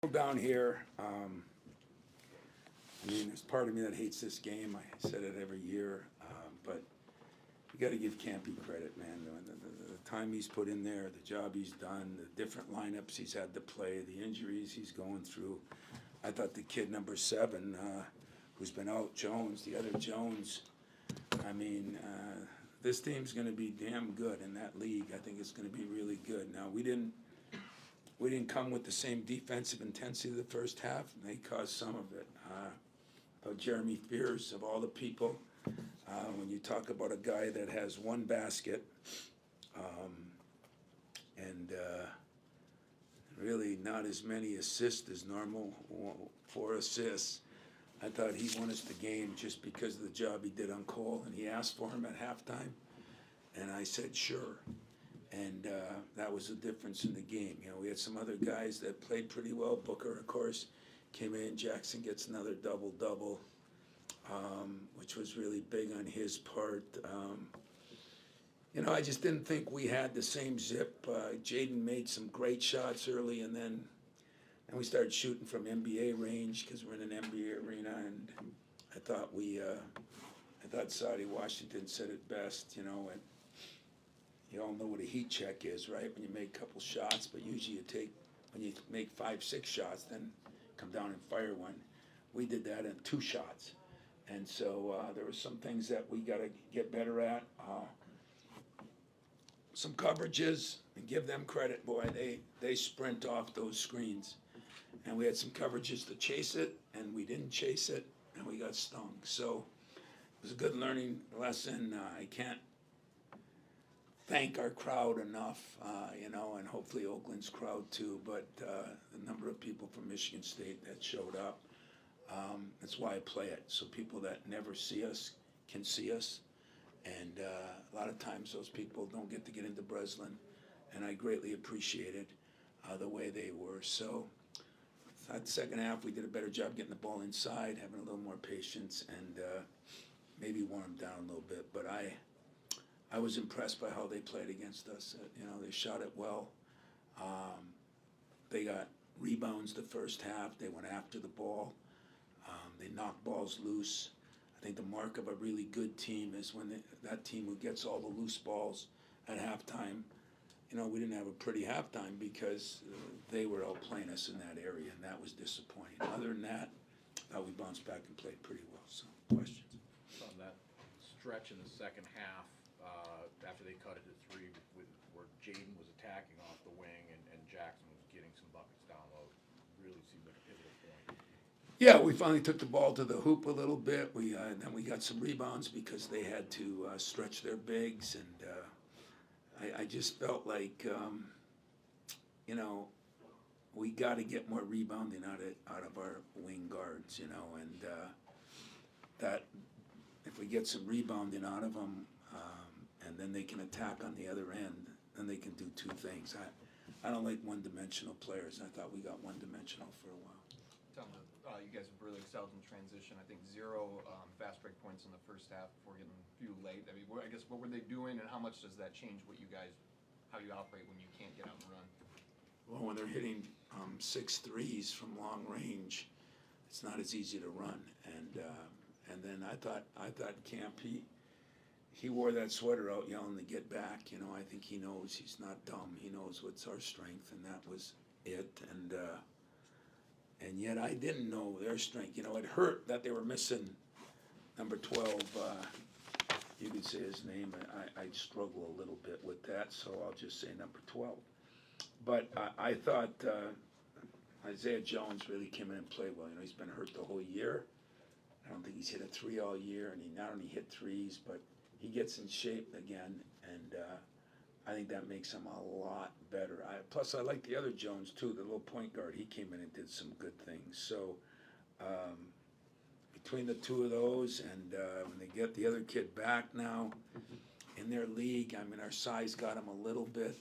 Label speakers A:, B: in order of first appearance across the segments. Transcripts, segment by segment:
A: down here. I mean, there's part of me that hates this game. I said it every year, but you got to give Kampe credit, man. The time he's put in there, the job he's done, the different lineups he's had to play, the injuries he's going through. I thought the kid number 7, who's been out, Jones, the other Jones. I mean, this team's going to be damn good in that league. I think it's going to be really good. Now we didn't come with the same defensive intensity the first half, and they caused some of it. Jeremy Fears, of all the people, when you talk about a guy that has 1 basket and really not as many assists as normal, 4 assists, I thought he won us the game just because of the job he did on Cole, and he asked for him at halftime, and I said sure. And that was the difference in the game. You know, we had some other guys that played pretty well. Booker, of course, came in. Jackson gets another double-double, which was really big on his part. You know, I just didn't think we had the same zip. Jaden made some great shots early, and then we started shooting from NBA range because we're in an NBA arena. And I thought Saudi Washington said it best, you know, and you all know what a heat check is, right? When you make a couple shots, but usually when you make 5, 6 shots, then come down and fire one. We did that in 2 shots. And so there were some things that we got to get better at. Some coverages, and give them credit, boy, they sprint off those screens. And we had some coverages to chase it, and we didn't chase it, and we got stung. So it was a good learning lesson. I can't thank our crowd enough, you know, and hopefully Oakland's crowd too, but the number of people from Michigan State that showed up, that's why I play it, so people that never see us can see us, and a lot of times those people don't get to get into Breslin, and I greatly appreciated the way they were. So that second half, we did a better job getting the ball inside, having a little more patience, and maybe warm them down a little bit, but I was impressed by how they played against us. You know, they shot it well. They got rebounds the first half. They went after the ball. They knocked balls loose. I think the mark of a really good team is when that team who gets all the loose balls at halftime. You know, we didn't have a pretty halftime because they were outplaying us in that area, and that was disappointing. Other than that, I thought we bounced back and played pretty well. So, questions?
B: On that stretch in the second half, after they cut it to 3, where Jaden was attacking off the wing and Jackson was getting some buckets down low, really seemed like a pivotal point.
A: Yeah, we finally took the ball to the hoop a little bit. Then we got some rebounds because they had to stretch their bigs, and I just felt like, you know, we got to get more rebounding out of our wing guards, you know, and that if we get some rebounding out of them, and then they can attack on the other end, then they can do 2 things. I don't like one-dimensional players. I thought we got one-dimensional for a while.
C: Tell me, you guys have really excelled in transition. I think 0 fast break points in the first half before getting a few late. I mean, I guess what were they doing, and how much does that change how you operate when you can't get out and run?
A: Well, when they're hitting 6 threes from long range, it's not as easy to run. And then I thought Kampe, he wore that sweater out yelling to get back. You know, I think he knows he's not dumb. He knows what's our strength, and that was it. And yet I didn't know their strength. You know, it hurt that they were missing number 12. You could say his name. I'd struggle a little bit with that, so I'll just say number 12. But I thought Isaiah Jones really came in and played well. You know, he's been hurt the whole year. I don't think he's hit a 3 all year, and he not only hit 3s, but he gets in shape again, and I think that makes him a lot better. Plus, I like the other Jones, too, the little point guard. He came in and did some good things. So between the 2 of those, and when they get the other kid back now in their league, I mean, our size got them a little bit.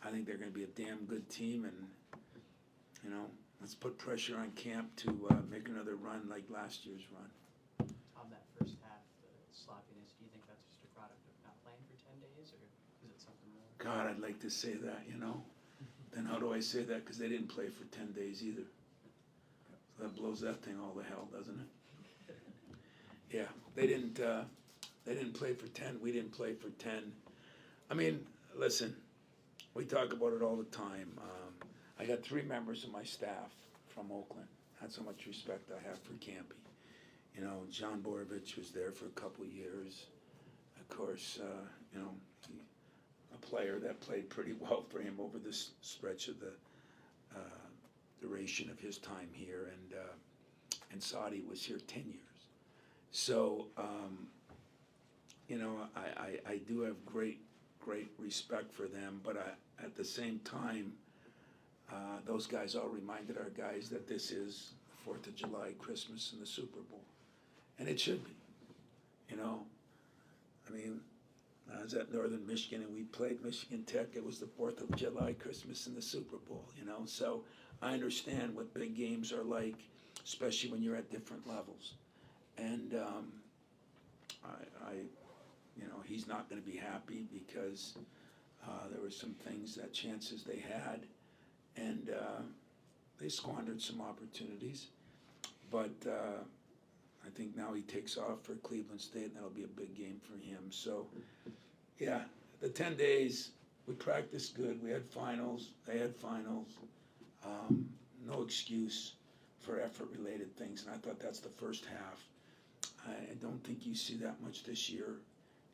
A: I think they're going to be a damn good team, and, you know, let's put pressure on Camp to make another run like last year's run.
D: On that first half, the sloppiness, do you think that's just a product of not playing for 10 days, or is it something more?
A: God, I'd like to say that, you know. Then how do do I say that? Because they didn't play for 10 days either. So that blows that thing all to hell, doesn't it? Yeah, they didn't play for 10, we didn't play for 10. I mean, listen, we talk about it all the time. I got 3 members of my staff from Oakland. That's how much respect I have for Kampe. You know, John Borovich was there for a couple of years. Of course, you know, a player that played pretty well for him over this stretch of the duration of his time here, and Saudi was here 10 years. So, you know, I do have great respect for them, but at the same time, those guys all reminded our guys that this is 4th of July, Christmas, and the Super Bowl. And it should be, you know. I mean, I was at Northern Michigan and we played Michigan Tech. It was the 4th of July, Christmas, and the Super Bowl, you know. So I understand what big games are like, especially when you're at different levels. And you know, he's not going to be happy because there were some things, that chances they had, and they squandered some opportunities. But I think now he takes off for Cleveland State, and that'll be a big game for him. So, yeah, the 10 days, we practiced good. We had finals. They had finals. No excuse for effort-related things, and I thought that's the first half. I don't think you see that much this year,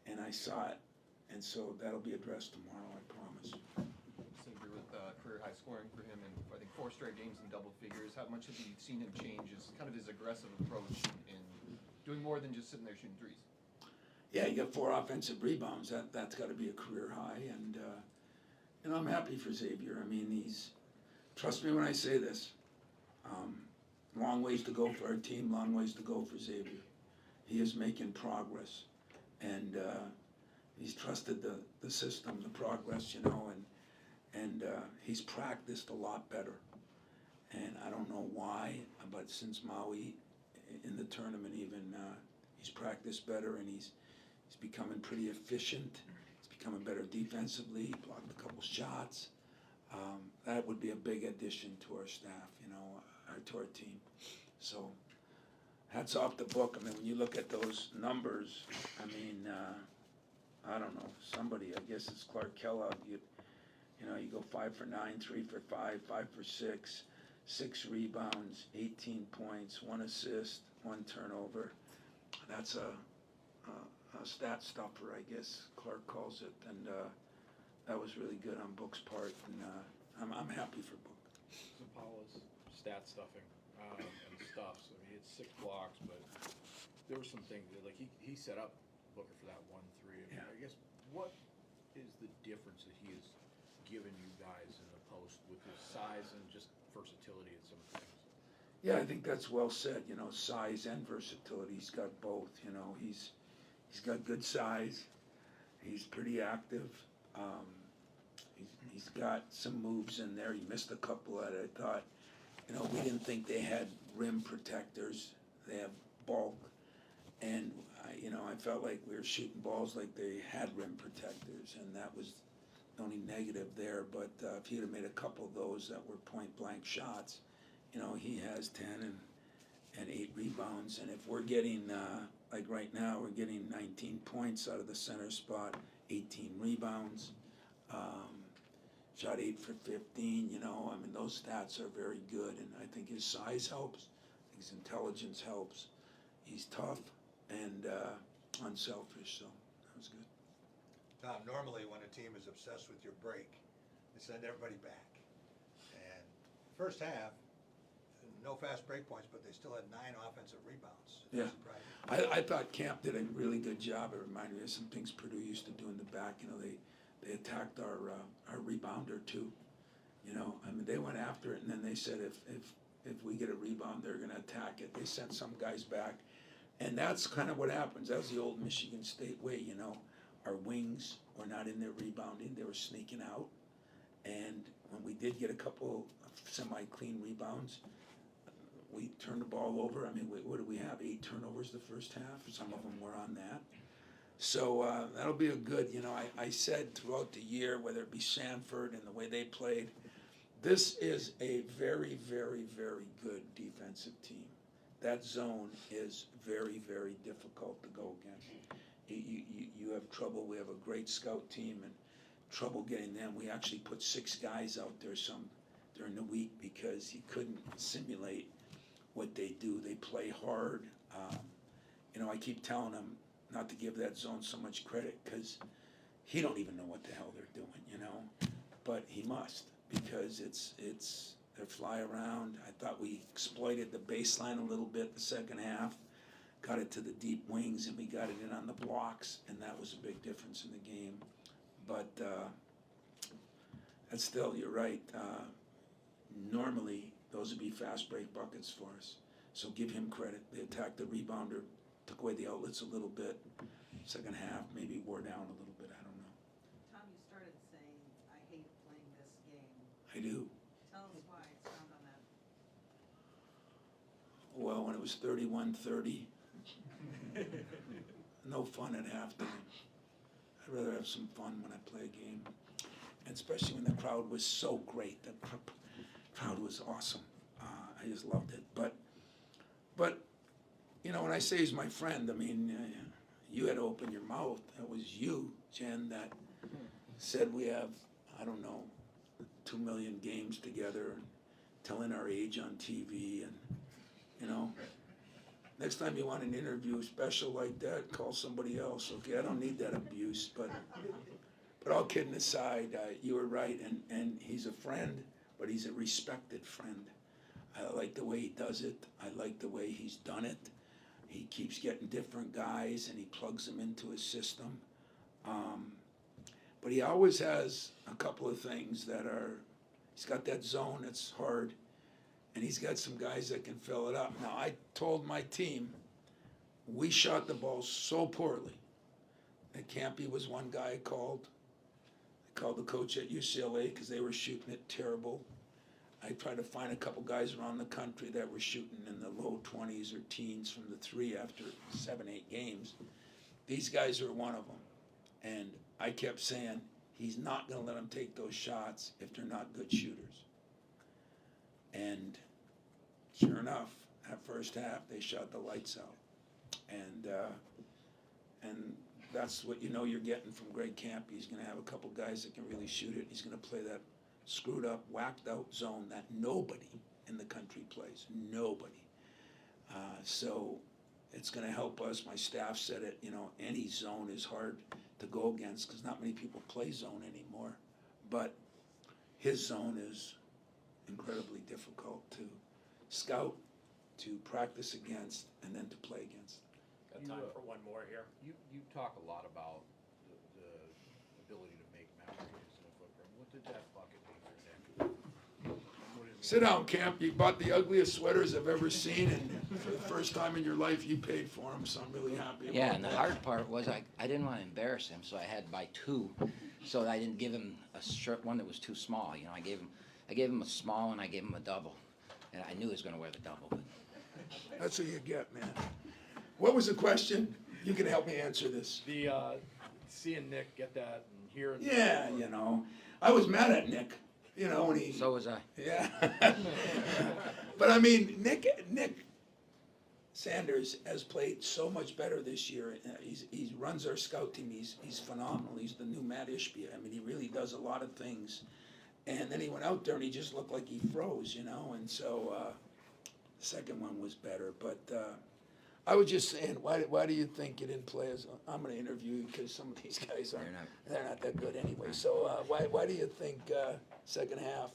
A: and I saw it, and so that'll be addressed tomorrow, I promise.
C: Same here with career high scoring for him, and I think 4 straight games in double figures. How much have you seen him change? Is kind of his aggressive approach in doing more than just sitting there shooting threes?
A: Yeah, you got 4 offensive rebounds. That's got to be a career high, and I'm happy for Xavier. I mean, trust me when I say this. Long ways to go for our team. Long ways to go for Xavier. He is making progress, and he's trusted the system, the progress, you know, and he's practiced a lot better. And I don't know why, but since Maui, in the tournament even, he's practiced better, and he's becoming pretty efficient. He's becoming better defensively. He blocked a couple shots. That would be a big addition to our staff, you know, to our team. So hats off the book. I mean, when you look at those numbers, I mean, I don't know, somebody, I guess it's Clark Kellogg, you know, you go 5 for 9, 3 for 5, 5 for 6, 6 rebounds, 18 points, 1 assist, 1 turnover. That's a stat stuffer, I guess Clark calls it, and that was really good on Book's part, and I'm happy for Book.
B: So Paula's stat stuffing and stuffs. I mean, it's 6 blocks, but there were some things that, like he set up Booker for that 1-3. I mean,
A: Yeah.
B: I guess what is the difference that he has given you guys in the post with his size and just versatility and some things?
A: Yeah, I think that's well said. You know, size and versatility. He's got both. You know, he's got good size. He's pretty active. He's got some moves in there. He missed a couple that I thought, you know, we didn't think they had rim protectors. They have bulk, and you know, I felt like we were shooting balls like they had rim protectors, and that was the only negative there. But if he had made a couple of those that were point blank shots, you know, he has 10 and 8 rebounds. And if we're getting like right now, we're getting 19 points out of the center spot, 18 rebounds. Shot 8 for 15, you know, I mean, those stats are very good, and I think his size helps, his intelligence helps. He's tough and unselfish, so that was good.
E: Tom, normally when a team is obsessed with your break, they send everybody back. And first half, no fast break points, but they still had 9 offensive rebounds.
A: Yeah.
E: Surprising.
A: I thought Camp did a really good job. It reminded me of some things Purdue used to do in the back. You know, they attacked our rebounder too. You know, I mean, they went after it, and then they said if we get a rebound, they're going to attack it. They sent some guys back, and that's kind of what happens. That was the old Michigan State way. You know, our wings were not in there rebounding; they were sneaking out. And when we did get a couple of semi-clean rebounds, we turned the ball over. I mean, what did we have? 8 turnovers the first half. Some of them were on that. So that'll be a good, you know, I said throughout the year, whether it be Sanford and the way they played, This is a very, very, very good defensive team. That zone is very, very difficult to go against. You have trouble, we have a great scout team and trouble getting them. We actually put 6 guys out there during the week because you couldn't simulate what they do. They play hard. I keep telling them not to give that zone so much credit because he don't even know what the hell they're doing, but he must because they fly around. I thought we exploited the baseline a little bit the second half, got it to the deep wings, and we got it in on the blocks, and that was a big difference in the game. But that's still, you're right. Normally, those would be fast break buckets for us. So give him credit. They attacked the rebounder, took away the outlets a little bit. Second half maybe wore down a little bit. I don't know.
F: Tom, you started saying, I hate playing this game.
A: I do.
F: Tell us why, expound on that.
A: Well, when it was 31-30, no fun at halftime. I'd rather have some fun when I play a game, and especially when the crowd was so great. The crowd was awesome. I just loved it. But when I say he's my friend, I mean, you had to open your mouth. It was you, Jen, that said we have, I don't know, 2 million games together, and telling our age on TV, and next time you want an interview special like that, call somebody else. Okay, I don't need that abuse, but all kidding aside, you were right, and he's a friend, but he's a respected friend. I like the way he does it. I like the way he's done it. He keeps getting different guys, and he plugs them into his system. But he always has a couple of things he's got that zone that's hard, and he's got some guys that can fill it up. Now, I told my team, we shot the ball so poorly that Kampe was one guy I called. I called the coach at UCLA because they were shooting it terrible. I tried to find a couple guys around the country that were shooting in the low 20s or teens from the 3 after 7-8 games. These guys are one of them. And I kept saying, he's not going to let them take those shots if they're not good shooters. And sure enough, that first half, they shot the lights out. And that's what you're getting from Greg Kampe. He's going to have a couple guys that can really shoot it. He's going to play that screwed up, whacked out zone that nobody in the country plays. Nobody. So it's going to help us. My staff said it, any zone is hard to go against because not many people play zone anymore. But his zone is incredibly difficult to scout, to practice against, and then to play against.
G: Got time for one more here.
B: You talk a lot about the ability to make memories in a footprint. What did that bucket mean for Nick? What did it mean?
A: Sit down, Camp. You bought the ugliest sweaters I've ever seen, and for the first time in your life, you paid for them, so I'm really happy about
H: Yeah, and the
A: that.
H: hard part was I didn't want to embarrass him, so I had to buy 2. So I didn't give him a shirt, one that was too small. I gave him a small and I gave him a double, and I knew he was going to wear the double. But
A: That's what you get, man. What was the question? You can help me answer this.
G: The seeing Nick get that and hearing.
A: Yeah, I was mad at Nick, when he.
H: so was I.
A: Yeah. But I mean, Nick Sanders has played so much better this year. He runs our scout team. He's phenomenal. He's the new Matt Ishbia. I mean, he really does a lot of things. And then he went out there and he just looked like he froze, And so the second one was better. But I was just saying, why do you think you didn't play as? I'm going to interview you because some of these guys they're not that good anyway. So why do you think second half?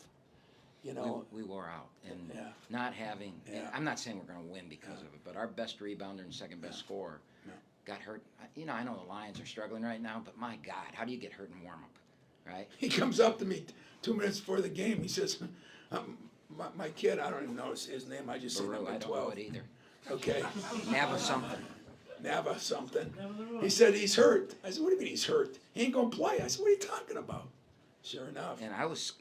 H: We wore out, and
A: Yeah.
H: not having.
A: Yeah.
H: And I'm not saying we're going to win because of it, but our best rebounder and second best scorer got hurt. I know the Lions are struggling right now, but my God, how do you get hurt in warm up, right?
A: He comes up to me 2 minutes before the game. He says, my kid, I don't even know his name. I just say
H: Baru,
A: number
H: I don't
A: 12.
H: know it either.
A: Okay.
H: Nava something.
A: Nava something. He said he's hurt. I said, what do you mean he's hurt? He ain't gonna play. I said, what are you talking about? Sure enough.
H: And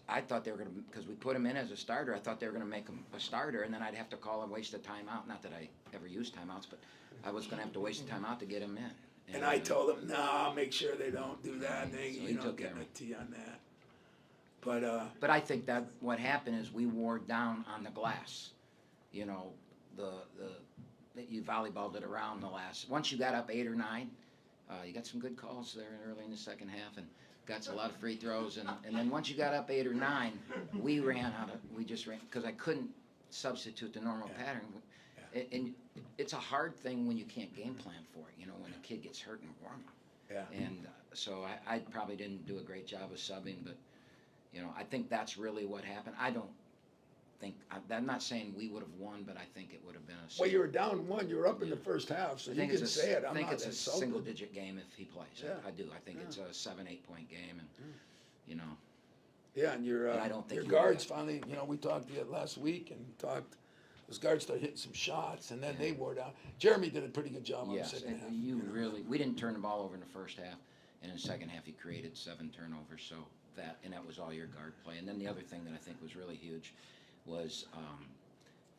H: I thought they were going to, because we put him in as a starter, I thought they were going to make him a starter, and then I'd have to call and waste a timeout. Not that I ever use timeouts, but I was going to have to waste a timeout to get him in.
A: And I told him, no, make sure they don't do that. They,
H: So he took
A: getting
H: care
A: a T on that.
H: But I think that what happened is we wore down on the glass. You know, you volleyballed it around the last. Once you got up 8 or 9, you got some good calls there early in the second half and got a lot of free throws. And then once you got up 8 or 9, we just ran because I couldn't substitute the normal pattern. And it's a hard thing when you can't game plan for it. You know, when a kid gets hurt in warm up.
A: Yeah.
H: And so I probably didn't do a great job of subbing, but you know, I think that's really what happened. I don't think I'm not saying we would have won, but I think it would have been a.
A: Well, you were down 1, you were up in the first half, so you can say it, I'm
H: I think
A: not
H: it's a
A: insulted.
H: single-digit game if he plays.
A: Yeah.
H: I do. I think it's a 7-8 point game, and you know.
A: Yeah, and your,
H: But I don't think
A: your
H: you
A: guards
H: would
A: finally, you know, we talked to you last week and those guards started hitting some shots and then they wore down. Jeremy did a pretty good job on the
H: Yes,
A: second
H: and
A: half.
H: you
A: know.
H: really. We didn't turn the ball over in the first half, and in the second half he created 7 turnovers. So that was all your guard play. And then the other thing that I think was really huge was.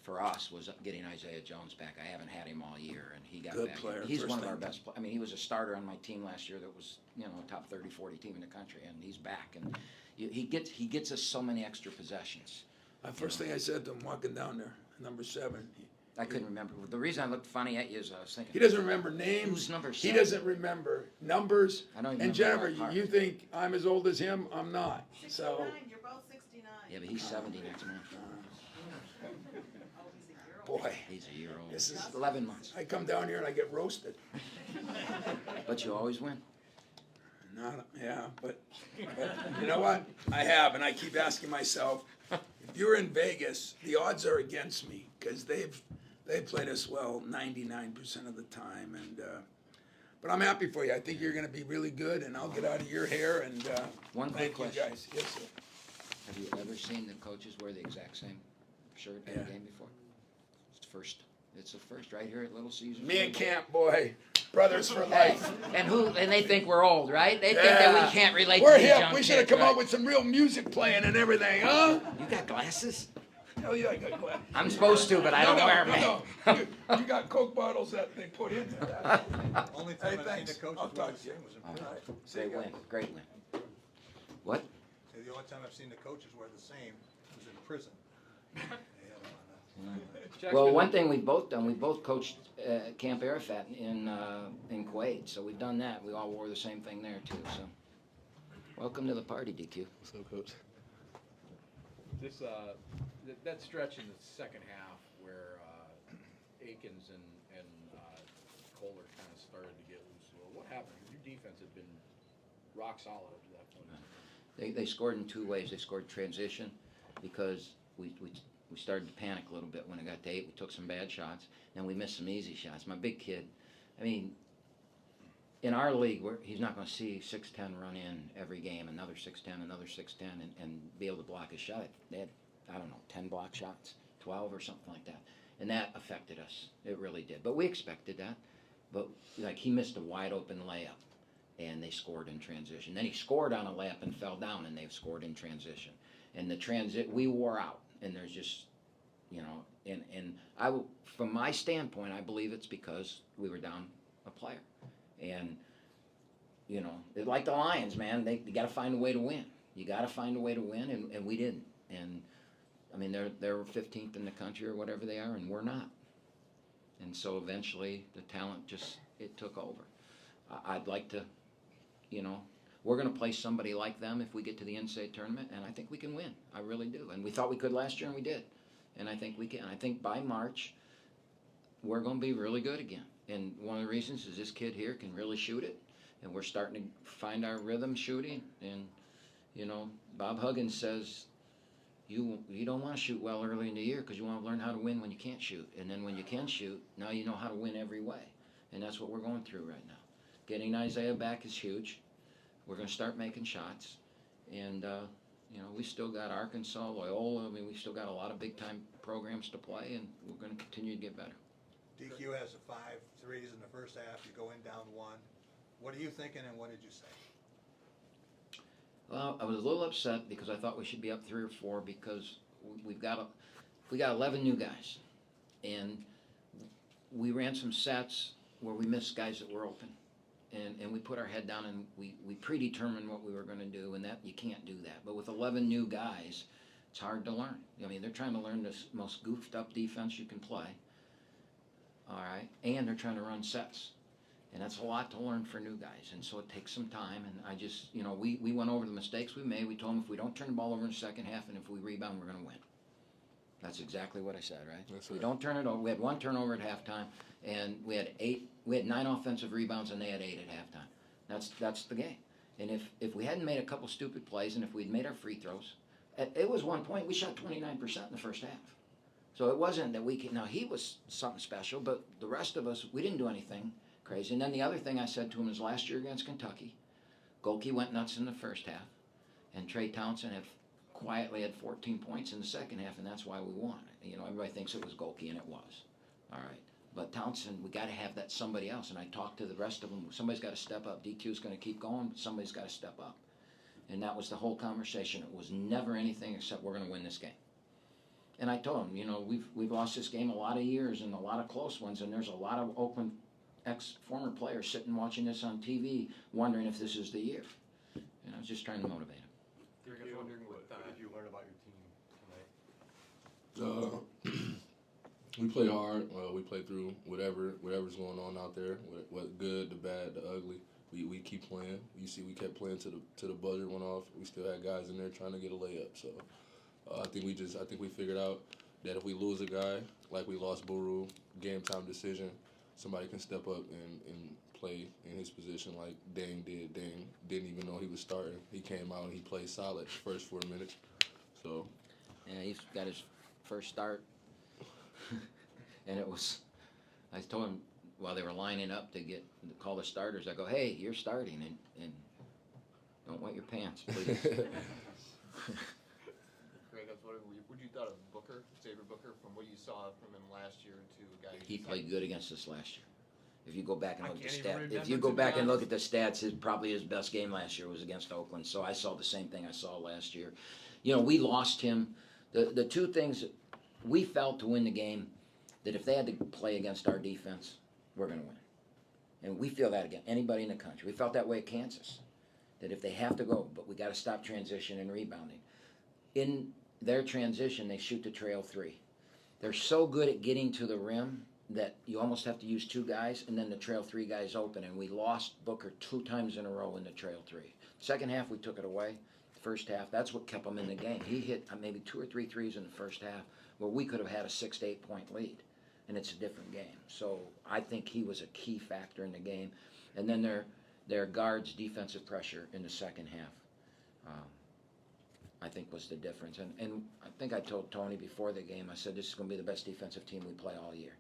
H: For us, was getting Isaiah Jones back. I haven't had him all year, and he got
A: Good
H: back.
A: player,
H: He's
A: first
H: one of our
A: thing.
H: best. I mean, he was a starter on my team last year. That was, you know, a top 30, 40 team in the country, and he's back. And he gets us so many extra possessions.
A: First thing I said to him walking down there, number 7.
H: I couldn't remember. The reason I looked funny at you is I was thinking.
A: He doesn't remember names.
H: Who's number
A: He
H: 7?
A: doesn't remember numbers.
H: I don't even
A: And
H: remember
A: Jennifer,
H: by heart.
A: you think I'm as old as him? I'm not.
F: 69,
A: So,
F: you're both 69.
H: Yeah, but he's 70 next month.
F: Oh, he's a year old.
A: boy,
H: He's a year old.
A: This is-
H: 11 months.
A: I come down here and I get roasted.
H: But you always win.
A: Not, yeah, but you know what? I have, and I keep asking myself, if you're in Vegas, the odds are against me because they've played us well 99% of the time, and but I'm happy for you. I think you're going to be really good, and I'll get out of your hair. And
H: One quick
A: thank you
H: question.
A: guys. Yes, sir.
H: Have you ever seen the coaches wear the exact same shirt in a
A: Yeah.
H: game before? It's the first. It's the first right here at Little Caesars.
A: Me and Camp, boy, brothers for
H: Hey,
A: life.
H: and they think we're old, right? They think that
A: Yeah.
H: we can't relate
A: We're
H: to these
A: hip.
H: young
A: We should have
H: kids,
A: come
H: right?
A: out with some real music playing and everything, huh?
H: You got glasses?
A: Hell yeah, I got glass.
H: I'm supposed to, but I don't wear them.
A: No. You got Coke bottles that they put into that.
E: Only
A: Hey,
E: time I've seen
A: thanks.
E: the coaches
A: I'll
E: wear
A: talk
E: the
A: to you.
E: same was in
H: All
E: prison.
H: right.
A: See you
H: Great win.
A: guys.
H: Great win. What?
E: The only time I've seen the coaches wear the same was in prison. They had them on
H: Well, one thing we've both done, we both coached Camp Arafat in Kuwait, so we've done that. We all wore the same thing there too. So, welcome to the party, DQ.
G: So, Coach. This, that stretch in the second half where Akins and Kohler kind of started to get loose. Well, what happened? Your defense had been rock solid up to that point.
H: They scored in 2 ways. They scored transition because we started to panic a little bit when it got to 8. We took some bad shots, and we missed some easy shots. My big kid, I mean, in our league, he's not going to see 6'10" run in every game, another 6'10", another 6'10", and be able to block his shot. They had, I don't know, 10 block shots, 12 or something like that. And that affected us. It really did. But we expected that. But, like, he missed a wide-open layup, and they scored in transition. Then he scored on a layup and fell down, and they've scored in transition. And the we wore out. And there's just, you know, and from my standpoint, I believe it's because we were down a player. And, you know, like the Lions, man, they got to find a way to win. You got to find a way to win, and we didn't. And, I mean, they're 15th in the country or whatever they are, and we're not. And so eventually the talent it took over. I'd like to, you know, we're going to play somebody like them if we get to the NCAA tournament, and I think we can win. I really do. And we thought we could last year, and we did. And I think we can. I think by March, we're going to be really good again. And one of the reasons is this kid here can really shoot it, and we're starting to find our rhythm shooting. And, you know, Bob Huggins says you don't want to shoot well early in the year because you want to learn how to win when you can't shoot. And then when you can shoot, now you know how to win every way. And that's what we're going through right now. Getting Isaiah back is huge. We're going to start making shots, and you know, we still got Arkansas, Loyola. I mean, we still got a lot of big-time programs to play, and we're going to continue to get better.
E: DQ has 5 threes in the first half. You go in down 1. What are you thinking, and what did you say?
H: Well, I was a little upset because I thought we should be up 3 or 4 because we got 11 new guys, and we ran some sets where we missed guys that were open, and we put our head down and we predetermined what we were going to do, and that you can't do that. But with 11 new guys, it's hard to learn. I mean, they're trying to learn the most goofed up defense you can play. All right, and they're trying to run sets, and that's a lot to learn for new guys, and so it takes some time. And I just, you know, we went over the mistakes we made. We told them if we don't turn the ball over in the second half, and if we rebound, we're going to win. That's exactly what I said, right?
I: That's
H: We
I: right.
H: don't turn it over. We had 1 turnover at halftime, and we had 9 offensive rebounds, and they had 8 at halftime. That's the game. And if we hadn't made a couple stupid plays, and if we'd made our free throws, it was one point we shot 29% in the first half. So it wasn't that we could. Now he was something special, but the rest of us, we didn't do anything crazy. And then the other thing I said to him is last year against Kentucky, Golke went nuts in the first half, and Trey Townsend quietly had 14 points in the second half, and that's why we won. You know, everybody thinks it was Golke, and it was. All right. But Townsend, we got to have that somebody else. And I talked to the rest of them. Somebody's got to step up. DQ's going to keep going, but somebody's got to step up. And that was the whole conversation. It was never anything except we're going to win this game. And I told him, you know, we've lost this game a lot of years and a lot of close ones, and there's a lot of Oakland former players sitting watching this on TV wondering if this is the year. And I was just trying to motivate them.
C: You're guys wondering what
I: did you learn about your team tonight? We play hard. We play through whatever's going on out there. What good, the bad, the ugly. We keep playing. You see, we kept playing to the buzzer went off. We still had guys in there trying to get a layup. So I think we figured out that if we lose a guy like we lost Buru, game time decision, somebody can step up and play in his position like Dame did. Dame didn't even know he was starting. He came out and he played solid the first 4 minutes. So
H: Yeah, he's got his first start. And it was, I told him while they were lining up to call the starters, I go, hey, you're starting, and don't wet your pants, please.
C: Greg, I was wondering what you thought of Booker, Xavier Booker, from what you saw from him last year to a guy.
H: He played good against us last year. If you go back and
C: I
H: look at the
C: can't even
H: stats, if
C: remember,
H: you go
C: to be
H: back and look at
C: honest.
H: the stats, probably his best game last year was against Oakland. So I saw the same thing I saw last year. You know, we lost him. The two things that we felt to win the game, that if they had to play against our defense, we're going to win. And we feel that against anybody in the country. We felt that way at Kansas, that if they have to go, but we got to stop transition and rebounding. In their transition, they shoot the trail 3. They're so good at getting to the rim that you almost have to use 2 guys, and then the trail 3 guys open. And we lost Booker 2 times in a row in the trail 3. Second half, we took it away. First half, that's what kept him in the game. He hit maybe 2 or 3 threes in the first half where we could have had a 6 to 8 point lead. And it's a different game. So I think he was a key factor in the game. And then their guards' defensive pressure in the second half, I think was the difference. And I think I told Tony before the game, I said, this is going to be the best defensive team we play all year.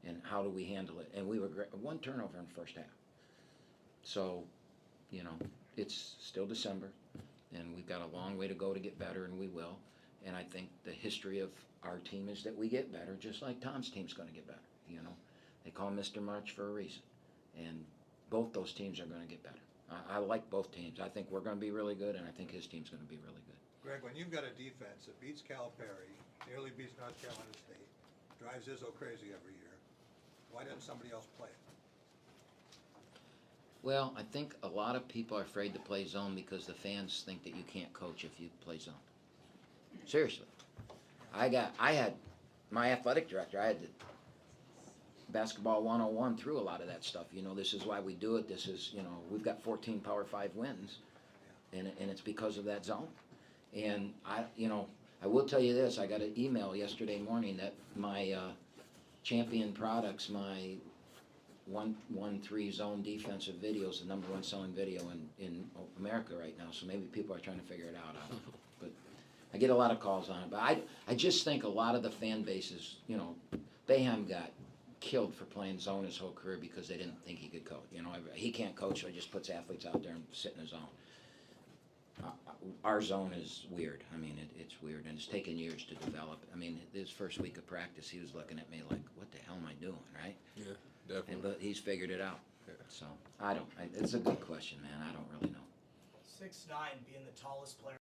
H: And how do we handle it? And we were great. 1 turnover in the first half. So, you know, it's still December, and we've got a long way to go to get better, and we will. And I think the history of our team is that we get better, just like Tom's team's going to get better. You know, they call him Mr. March for a reason, and both those teams are going to get better. I like both teams. I think we're going to be really good, and I think his team's going to be really good.
E: Greg, when you've got a defense that beats Calipari, nearly beats North Carolina State, drives Izzo crazy every year, why doesn't somebody else play it?
H: Well, I think a lot of people are afraid to play zone because the fans think that you can't coach if you play zone. Seriously. I had my athletic director, I had the basketball 101 through a lot of that stuff. You know, this is why we do it. This is, you know, we've got 14 Power 5 wins, and it's because of that zone. And I will tell you this, I got an email yesterday morning that my Champion Products, my 1-1-3 zone defensive video is the #1 selling video in America right now. So maybe people are trying to figure it out. I don't know. But I get a lot of calls on it. But I just think a lot of the fan bases, you know, Boeheim got killed for playing zone his whole career because they didn't think he could coach. You know, he can't coach, so he just puts athletes out there and sit in the zone. Our zone is weird. I mean, it's weird, and it's taken years to develop. I mean, his first week of practice, he was looking at me like, what the hell am I doing, right?
I: Yeah, definitely.
H: But he's figured it out.
I: Yeah.
H: So, it's a good question, man. I don't really know.
J: 6'9", being the tallest player